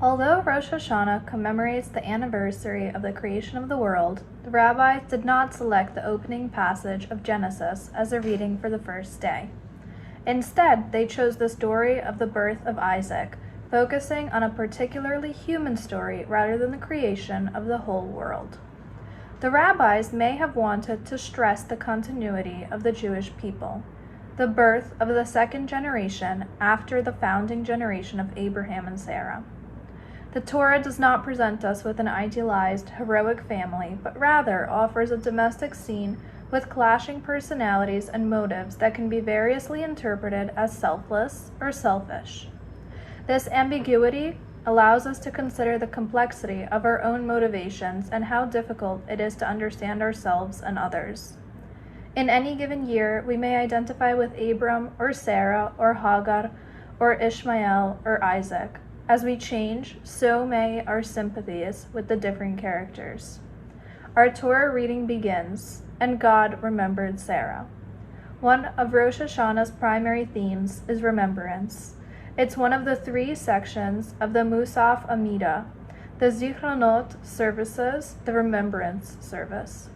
Although Rosh Hashanah commemorates the anniversary of the creation of the world, the rabbis did not select the opening passage of Genesis as a reading for the first day. Instead, they chose the story of the birth of Isaac, focusing on a particularly human story rather than the creation of the whole world. The rabbis may have wanted to stress the continuity of the Jewish people, the birth of the second generation after the founding generation of Abraham and Sarah. The Torah does not present us with an idealized, heroic family, but rather offers a domestic scene with clashing personalities and motives that can be variously interpreted as selfless or selfish. This ambiguity allows us to consider the complexity of our own motivations and how difficult it is to understand ourselves and others. In any given year, we may identify with Abram or Sarah or Hagar or Ishmael or Isaac. As we change, so may our sympathies with the different characters. Our Torah reading begins, and God remembered Sarah. One of Rosh Hashanah's primary themes is remembrance. It's one of the three sections of the Musaf Amida, the Zichronot services, the Remembrance service.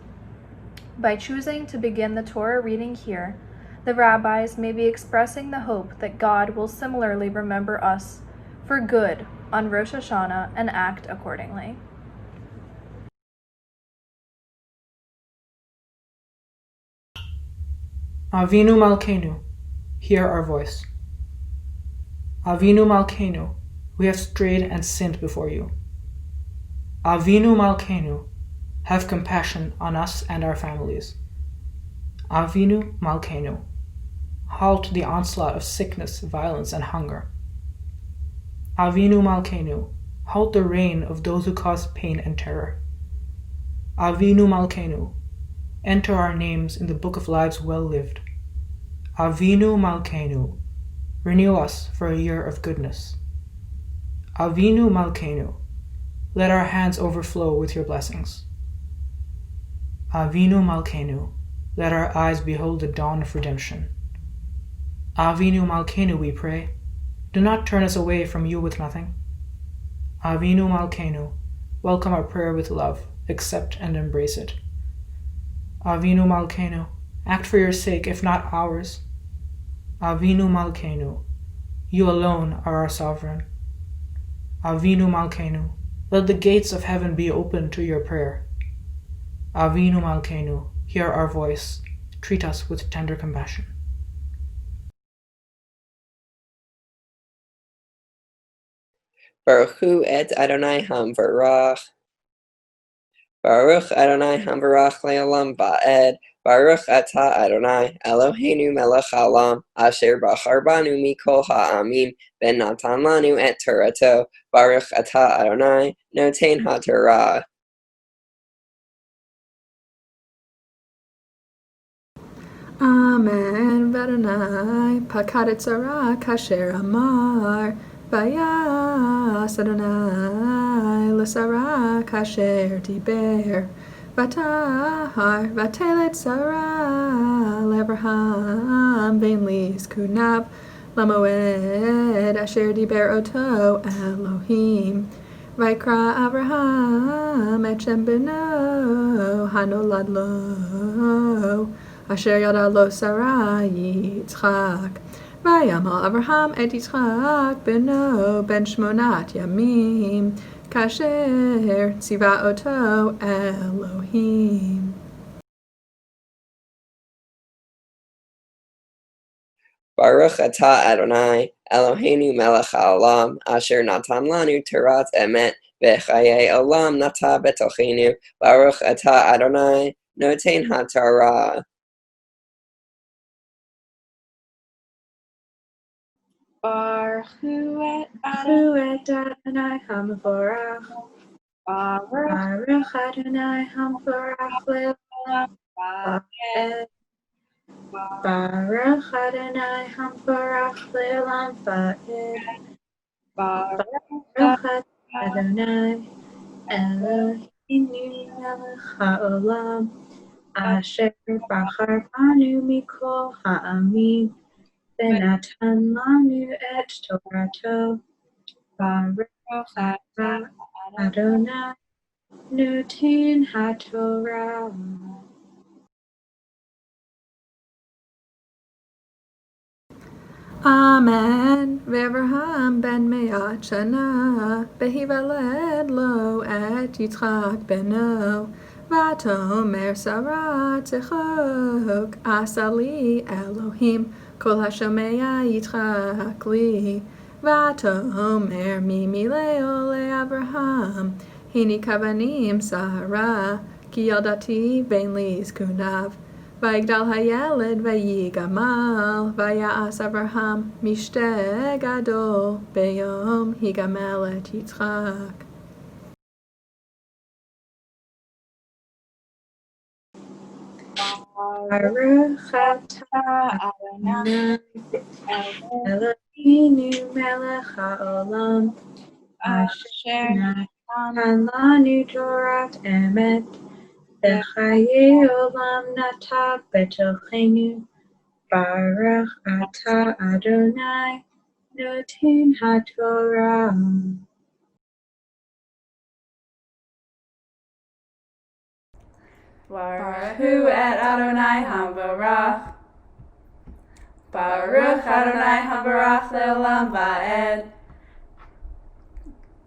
By choosing to begin the Torah reading here, the rabbis may be expressing the hope that God will similarly remember us for good on Rosh Hashanah and act accordingly. Avinu Malkeinu, hear our voice. Avinu Malkeinu, we have strayed and sinned before you. Avinu Malkeinu, have compassion on us and our families. Avinu Malkeinu, halt the onslaught of sickness, violence, and hunger. Avinu Malkeinu, halt the reign of those who cause pain and terror. Avinu Malkeinu, enter our names in the book of lives well lived. Avinu Malkeinu, renew us for a year of goodness. Avinu Malkeinu, let our hands overflow with your blessings. Avinu Malkeinu, let our eyes behold the dawn of redemption. Avinu Malkeinu, we pray, do not turn us away from you with nothing. Avinu Malkeinu, welcome our prayer with love, accept and embrace it. Avinu Malkeinu, act for your sake, if not ours. Avinu Malkeinu, you alone are our sovereign. Avinu Malkeinu, let the gates of heaven be open to your prayer. Avinu Malkeinu, hear our voice, treat us with tender compassion. Baruch Hu et Adonai Hamvarach. Baruch Adonai Hamvarach le'olam ba'ed. Baruch atah Adonai Eloheinu melech haolam asher bachar banu mikol ha'amim ben natan lanu et Torato. Baruch atah Adonai noten haTorah. Amen. Adonai pakad et tzara kasher amar. Vayas Adonai l'sara kasher diber. Vatahar vatelet Sarah l'Abraham ben lizkunav lamoed asher diber oto Elohim. Vaikra Abraham et shem beno hanolad lo asher yada lo Sarah Yitzchak. Vayamal Abraham et Yitzchak beno ben shmonat yamim kasher tziva oto Elohim. Baruch atah Adonai Eloheinu melech haolam asher natan lanu Torat emet v'chayei olam nata betochenu. Baruch atah Adonai noten haTorah. Baruch Hu et Adonai Hamvorach. Baruch Adonai Hamvorach le'olam va'ed. Baruch Adonai Hamvorach le'olam va'ed. Baruch Adonai Eloheinu melech haolam asher bachar banu mikol ha'amim ונתן לנו את תורתו. Baruch Baruch Atah Adonai Noten HaTorah. Amen. V'Avraham ben me'at shana, v'hivaled lo et Yitzchak beno, v'atomer Sarah tzechok, asali Elohim, kol hashomea Yitzchak li, v'atomer mimileo le'Avraham, hini kavanim Sarah, ki yaldati ben li zkunav. Vayigdal hayeled vayigamal, vayas Avraham mishte gadol, beyom higamel et Yitzchak. Baruch atah Adonai Eloheinu melech haolam, asher natan lanu Torat emet, v'chaye olam nata betochenu. Baruch atah Adonai noten haTorah. Baruch hu et Adonai hamvarach. Baruch Adonai hamvarach leolam va'ed.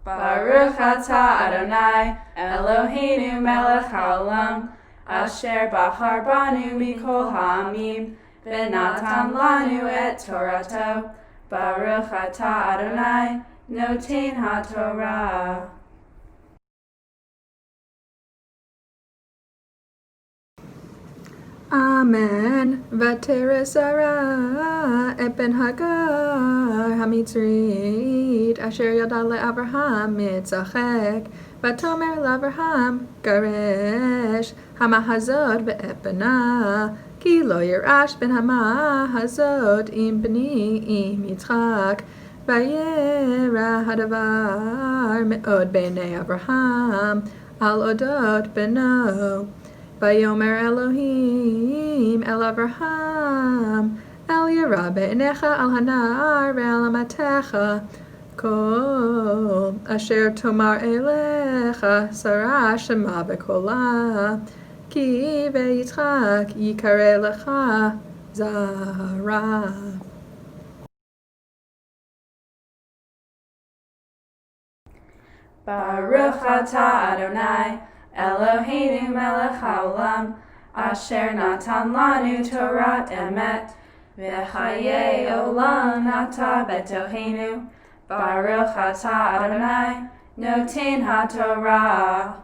Baruch atah Adonai Eloheinu melech haolam, asher bachar banu mikol ha'amim, v'natan lanu et Torato. Baruch atah Adonai noten haTorah. Amen. V'tere Sarah et ben Hagar hamitzrit, asher yada le'Avraham mitzachek, v'tomer le'Avraham garesh hamahazod ve'et bena, ki lo yirash ben hamahazod im bni im Yitzchak, vayera hadavar me'od b'nei Avraham al odot beno. Vayomer Elohim el Avraham, el yira be'enecha al hanar ve'al amatecha, kol asher tomar elecha Sarah shema bekola, ki ve'yitzchak yikare lecha Zara. Baruch atah Adonai Eloheinu melech haolam, asher natan lanu Torat emet, v'chaye olam nata betochenu. Baruch atah Adonai noten haTorah.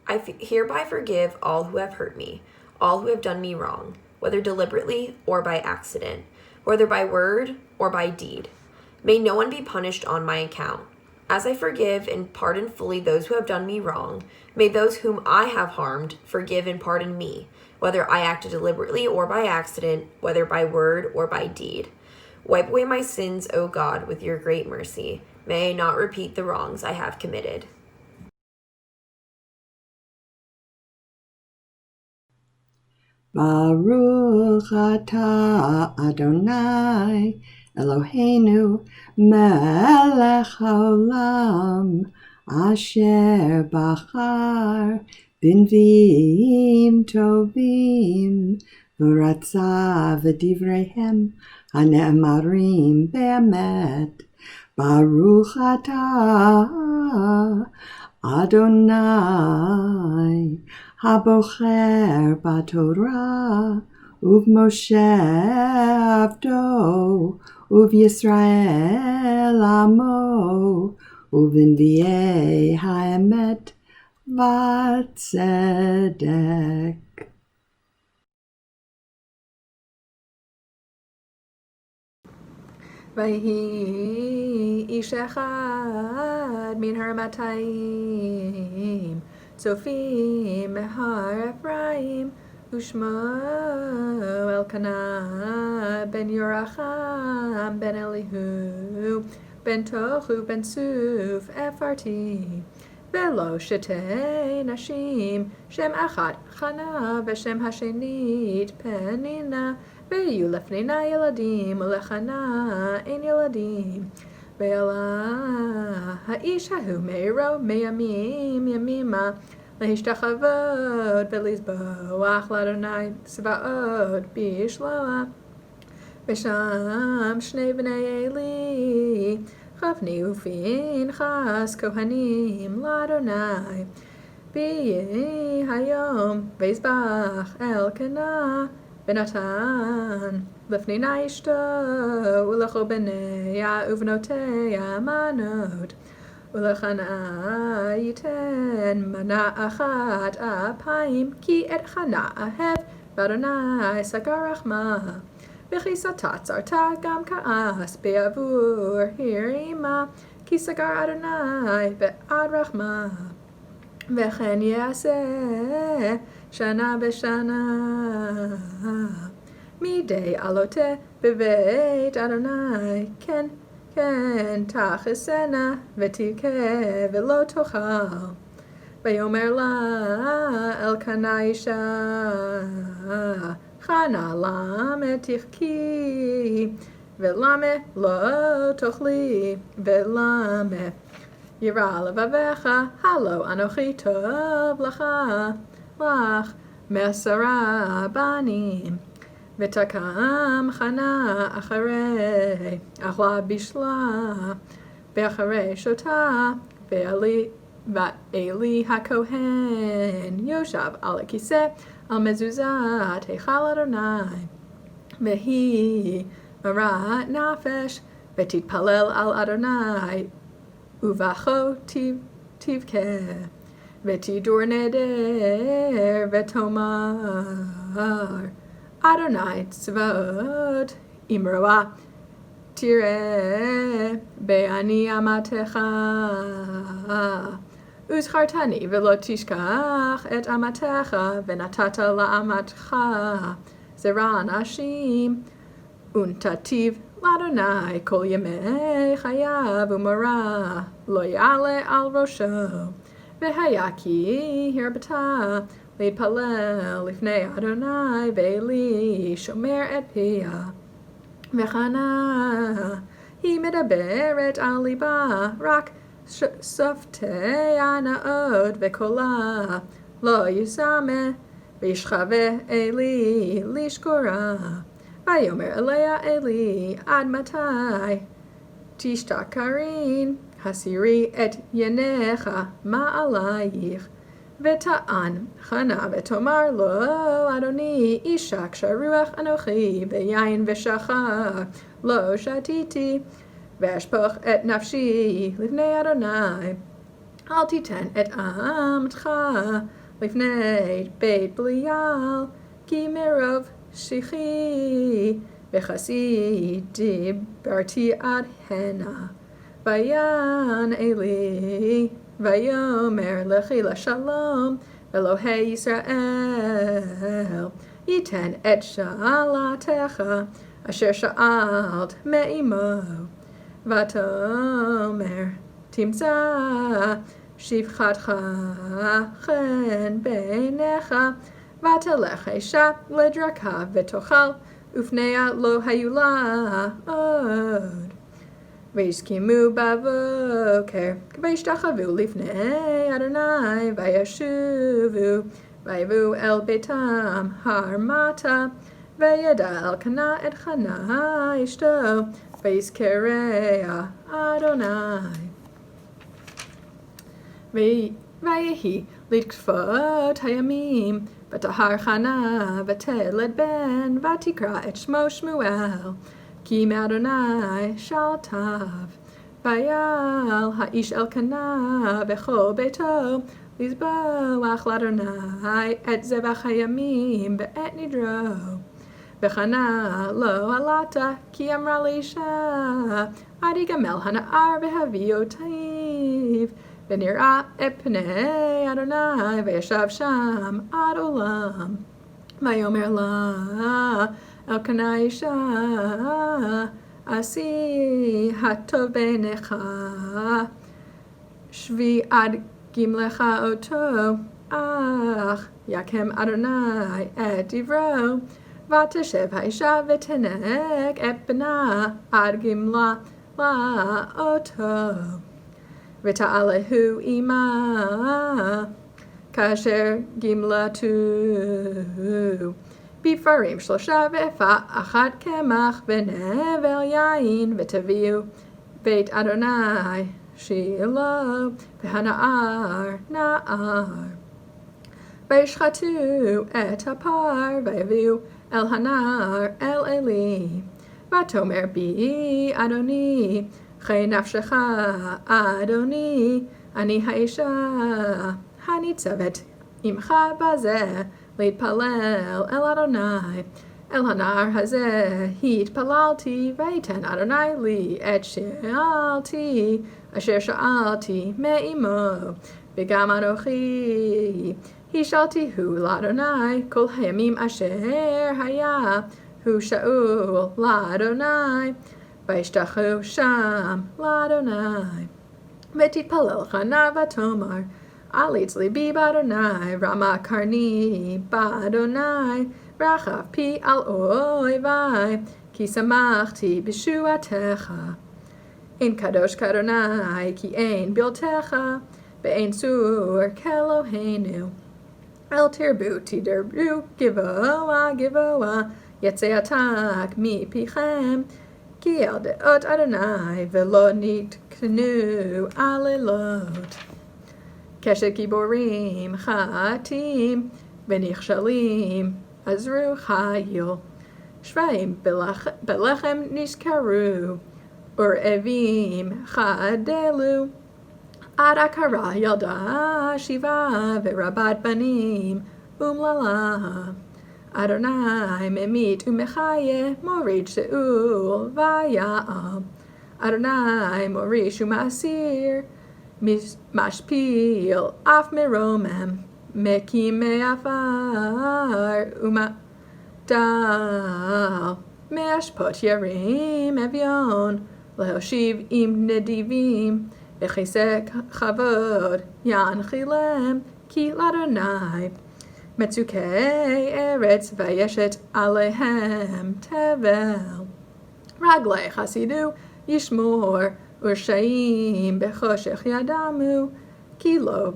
I hereby forgive all who have hurt me, all who have done me wrong, whether deliberately or by accident, whether by word or by deed. May no one be punished on my account. As I forgive and pardon fully those who have done me wrong, may those whom I have harmed forgive and pardon me, whether I acted deliberately or by accident, whether by word or by deed. Wipe away my sins, O God, with your great mercy. May I not repeat the wrongs I have committed. Baruch atah Adonai Eloheinu melech haolam, asher bachar b'nviim tovim, v'ratza v'divreihem hane'emarim be'emet. Baruch atah Adonai Habocher b'Torah, uv-Moshe avdo, uv-Yisrael amo, uv-Nevi'ei ha'emet v'tzedek. Vayhi ish echad min harmatayim, Tzofim mehar Ephraim, Ushmo Elkanah ben Yoracham ben Elihu, ben Tochu ben Suf Epharti, Velo shetei nashim, Shem achad Chana, Veshem hashenit Penina, ויהיו לפנינה ילדים, ולחנה אין ילדים. ועלה האיש ההוא מעירו מימים ימימה, להשתחוות ולזבוח לאדוני צבאות בשלוה. ושם שני בני עלי, חפני ופנחס כהנים לאדוני. ויהי היום ויזבח אלקנה ונתן לפנינה אשתו ולכל בניה ובנותיה מנות. ולחנה ייתן מנה אחת אפיים, כי את חנה אהב ואדוני סגר רחמה. וכי סתה צרתה גם כעס בעבור הרימה, כי סגר אדוני בעד רחמה. וכן יעשה שנה בשנה מדי עלותה בבית אדוני, כן תחסנה ותבכה ולא תאכל. ויאמר לה אלקנה אישה, חנה למה תבכי ולמה לא תאכלי ולמה ירא לבבך, הלא אנוכי טוב לך מעשרה בנים. ותקם חנה אחרי אכלה בשלה, ואחרי שותה, ואלי הכהן יושב על הכיסא על מזוזת היכל אדוני. והיא מרת נפש ותתפלל על אדוני, ובכו תבכה, ותדור נדר ותאמר, אדוני צבאות אמרוה, תראה בעני אמתך, וזכרתני ולא תשכח את אמתך, ונתת לאמתך זרע נשים, ונתתיו לאדוני כל ימי חייו, ומורה לא יעלה על ראשו. והיה כי הרבתה להתפלל לפני אדוני, ואלי שומר את פיה. וחנה היא מדברת על ליבה, רק שפתיה נאות וקולה לא ישמה, וישכבה אלי לשכורה. ויאמר אליה אלי, עד מתי תשתכרין? הסירי את עיניך מעלייך. ותען חנה ותאמר לו, אדוני, אישה קשה רוח אנוכי, ויין ושחר לא שתיתי, ואשפוך את נפשי לפני אדוני. אל תיתן את אמתך לפני בית בליעל, כי מרוב שיחי וכסי דיברתי עד הנה. ויען אלי ויאמר לכי לשלום, ואלוהי ישראל ייתן את שאלתך אשר שאלת מאמו. ותאמר תמצא שפחתך חן בעיניך, ותלך אישה לדרכה ותאכל, ופניה לא היו לה עוד. ויסכימו בבוקר, וישתחוו לפני אדוני, וישובו, ויבואו אל ביתם הרמתה, וידע אלקנה את חנה אשתו, ויזכריה אדוני. ויהי לתקופות הימים, ותהר חנה ותלד בן, ותקרא את שמו שמואל, כי מאדוני שאלתיו. ויעל האיש אלקנה בכל ביתו לזבוח לאדוני את זבח הימים ואת נדרו. וחנה לא עלתה, כי אמרה לאישה, עד יגמל הנער בהביאותיו, ונראה את פני אדוני, וישב שם עד עולם. ויאמר לה אלקנה אישה, עשי הטוב בעיניך, שבי עד גמלך אותו, אך יקם אדוני את דברו, ותשב האישה ותנק את בנה עד גמלה לאותו. ותעלהו עמה כאשר גמלתו. בפרים 3 ואפה 1 קמח ונבל יין ותביאו בית אדוני שילה והנער נער. וישחטו את הפר ויביאו אל הנער אל עלי. ותאמר בי אדוני חי נפשך אדוני אני האישה הניצבת עמך בזה להתפלל אל אדוני. אל הנער הזה התפללתי ויתן אדוני לי את שאלתי אשר שאלתי מאמו וגם אנוכי השאלתיהו לאדוני כל הימים אשר היה הוא שאול לאדוני וישתחו שם לאדוני. ותתפלל חנה ותאמר עליץ ליבי באדוני רמה קרני באדוני רחב פי על אויבי כי שמחתי בשועתך. אין קדוש כאדוני כי אין בלתך ואין צור כאלוהינו. אל תרבו תדברו גבוה גבוה יצא עתק מפיכם כי אל דעות אדוני ולא נתקנו עלילות. כשגיבורים חטאים ונכשלים עזרו חיל. שבעים בלחם נזכרו ורעבים חדלו. עד עקרה ילדה שיבה ורבת בנים אומללה. אדוני ממית ומחיה מוריד שאול ויעל. אדוני מוריש ומסיר משפיל אף מרומם מקים מעפר ומדל מאשפות ירים אביון להושיב עם נדיבים וכיסא כבוד ינחילם כי לאדוני מצוקי ארץ וישת עליהם תבל. רגלי חסידו ישמור ורשעים בחושך ידמו כי לא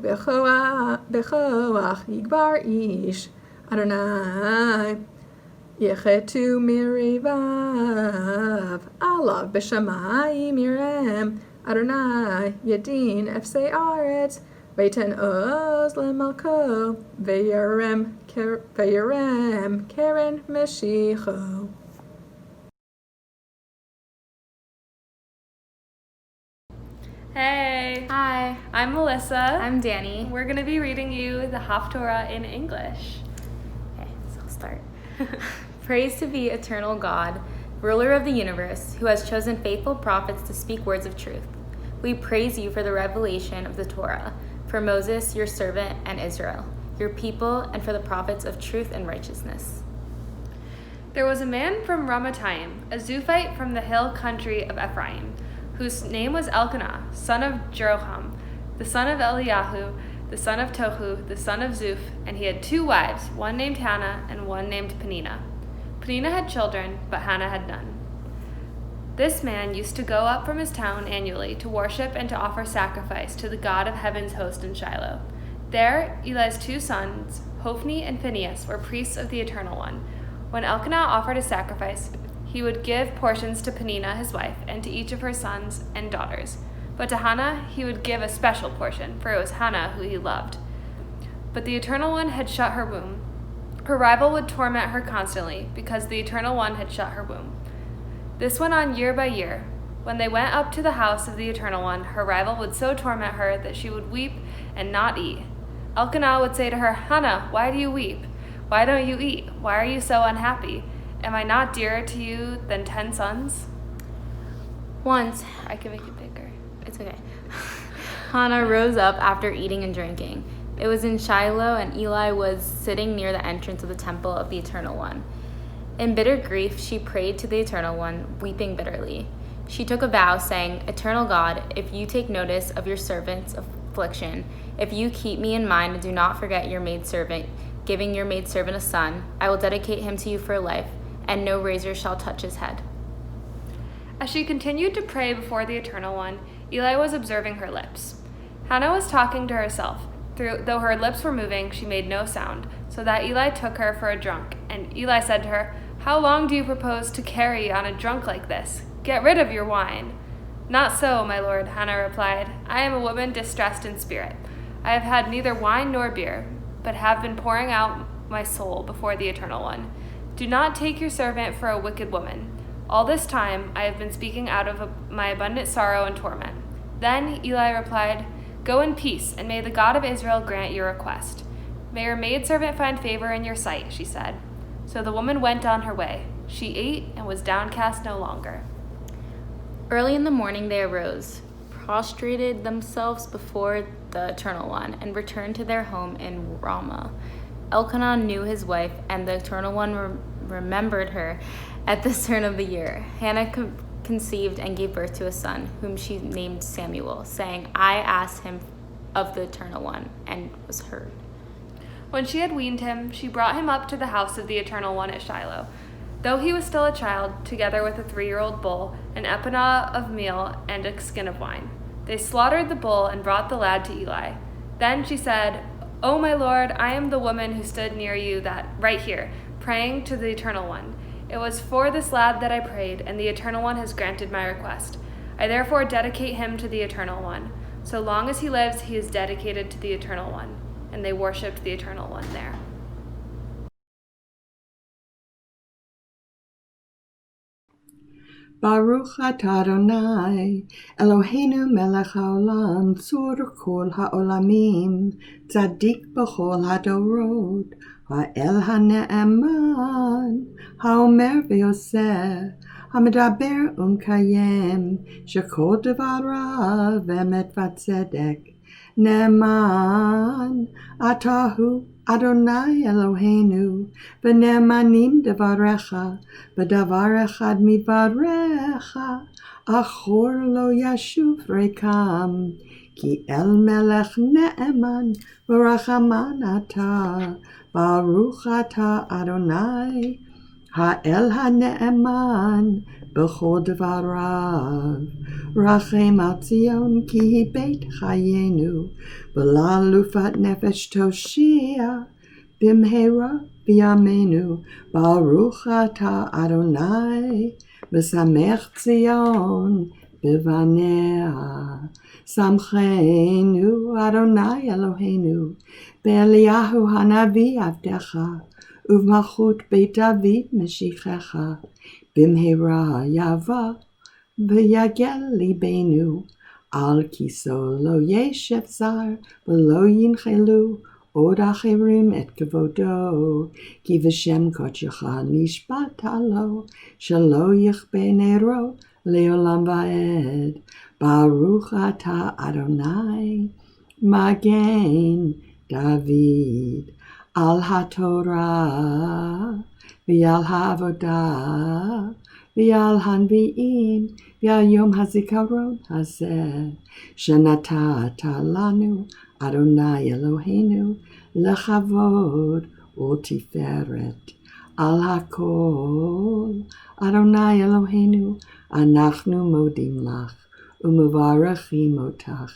בכוח יגבר איש. אדוני יחתו מריביו עליו בשמיים ירם. אדוני ידין אפסי ארץ ויתן עוז למלכו וירם קרן משיחו. Hey! Hi, I'm Melissa. I'm Dani. We're going to be reading you the Haftorah in English. Okay, so I'll start. Praise to be eternal God, ruler of the universe, who has chosen faithful prophets to speak words of truth. We praise you for the revelation of the Torah, for Moses, your servant, and Israel, your people, and for the prophets of truth and righteousness. There was a man from Ramatayim, a Zuphite from the hill country of Ephraim, whose name was Elkanah, son of Jeroham, the son of Eliyahu, the son of Tohu, the son of Zuph, and he had 2 wives, one named Hannah and one named Peninnah. Peninnah had children, but Hannah had none. This man used to go up from his town annually to worship and to offer sacrifice to the God of heaven's host in Shiloh. There, Eli's 2 sons, Hophni and Phinehas, were priests of the Eternal One. When Elkanah offered a sacrifice, he would give portions to Peninnah his wife and to each of her sons and daughters. But to Hannah he would give a special portion, for it was Hannah who he loved. But the Eternal One had shut her womb. Her rival would torment her constantly, because the Eternal One had shut her womb. This went on year by year. When they went up to the house of the Eternal One, her rival would so torment her that she would weep and not eat. Elkanah would say to her, Hannah, why do you weep? Why don't you eat? Why are you so unhappy? Am I not dearer to you than 10 sons? Once, I can make it bigger. it's okay. Hannah rose up after eating and drinking. It was in Shiloh, and Eli was sitting near the entrance of the temple of the Eternal One. In bitter grief, she prayed to the Eternal One, weeping bitterly. She took a vow, saying, Eternal God, if you take notice of your servant's affliction, if you keep me in mind and do not forget your maidservant, giving your maidservant a son. I will dedicate him to you for life, and no razor shall touch his head." As she continued to pray before the Eternal One, Eli was observing her lips. Hannah was talking to herself. Though her lips were moving, she made no sound, so that Eli took her for a drunk. And Eli said to her, "How long do you propose to carry on a drunk like this? Get rid of your wine." "Not so, my lord," Hannah replied. "I am a woman distressed in spirit. I have had neither wine nor beer, but have been pouring out my soul before the Eternal One. Do not take your servant for a wicked woman. All this time I have been speaking out of my abundant sorrow and torment." Then Eli replied, "Go in peace, and may the God of Israel grant your request. May your maidservant find favor in your sight," she said. So the woman went on her way. She ate and was downcast no longer. Early in the morning they arose, prostrated themselves before the Eternal One, and returned to their home in Ramah. Elkanah knew his wife, and the Eternal One remembered her at the turn of the year. Hannah conceived and gave birth to a son, whom she named Samuel, saying, "I asked him of the Eternal One," and was heard. When she had weaned him, she brought him up to the house of the Eternal One at Shiloh. Though he was still a child, together with a 3-year-old bull, an ephah of meal, and a skin of wine. They slaughtered the bull and brought the lad to Eli. Then she said, "O my lord, I am the woman who stood near you right here, praying to the Eternal One. It was for this lad that I prayed, and the Eternal One has granted my request. I therefore dedicate him to the Eternal One. So long as he lives, he is dedicated to the Eternal One." And they worshipped the Eternal One there. Baruch atah Adonai, Eloheinu melech haolam, tzur kol haolamim, tzadik b'chol hadorot, ha'el ha'ne'eman, ha'omer v'yoseh, ha'medaber u'mkayem, shekol devarav emet v'tzedek. Ne'eman atahu Adonai Eloheinu, v'ne'emanim devarecha, v'davar echad midvarecha, achor lo yashuv rekam, ki el melech ne'eman, v'rachaman atah, baruch atah Adonai, ha'el ha'ne'eman, b'chol devarav. Rachem al Zion ki hi beit chayenu, v'la lufat nefesh toshia, bimhera b'yamenu, baruch atah Adonai, v'samech Zion b'vanea. Samchenu Adonai Eloheinu, be'Eliyahu hanavi avdecha, uv'malchut beit David meshichecha, bimhera yava, v'yagel libenu, al kiso lo yeshev zar, v'lo yinchelu, od acherim et kevodo, ki v'shem kodshecha nishbat alo, shelo yichbe nero, leolam va'ed, baruch atah Adonai, magen David, al haTorah, v'al ha'avodah, v'al hanvi'im, v'al yom hazikaron hazeh, shenatata lanu, Adonai Eloheinu, lechavod u'tiferet, al hakol, Adonai Eloheinu, anachnu modim lach, u'mevarachim otach,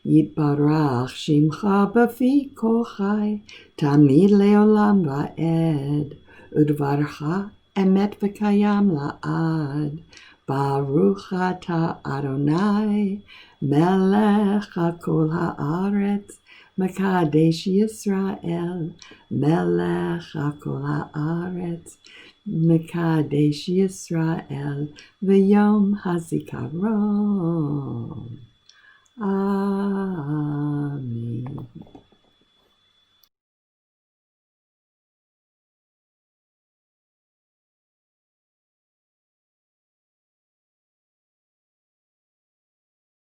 yitbarach shimcha b'fi kol chai, tamid leolam va'ed, udvarcha emet v'kayam la'ad, baruch atah Adonai, melech hakol haaretz, mekadesh Yisrael, melech hakol haaretz, mekadesh Yisrael, v'yom hazikaron. Amen.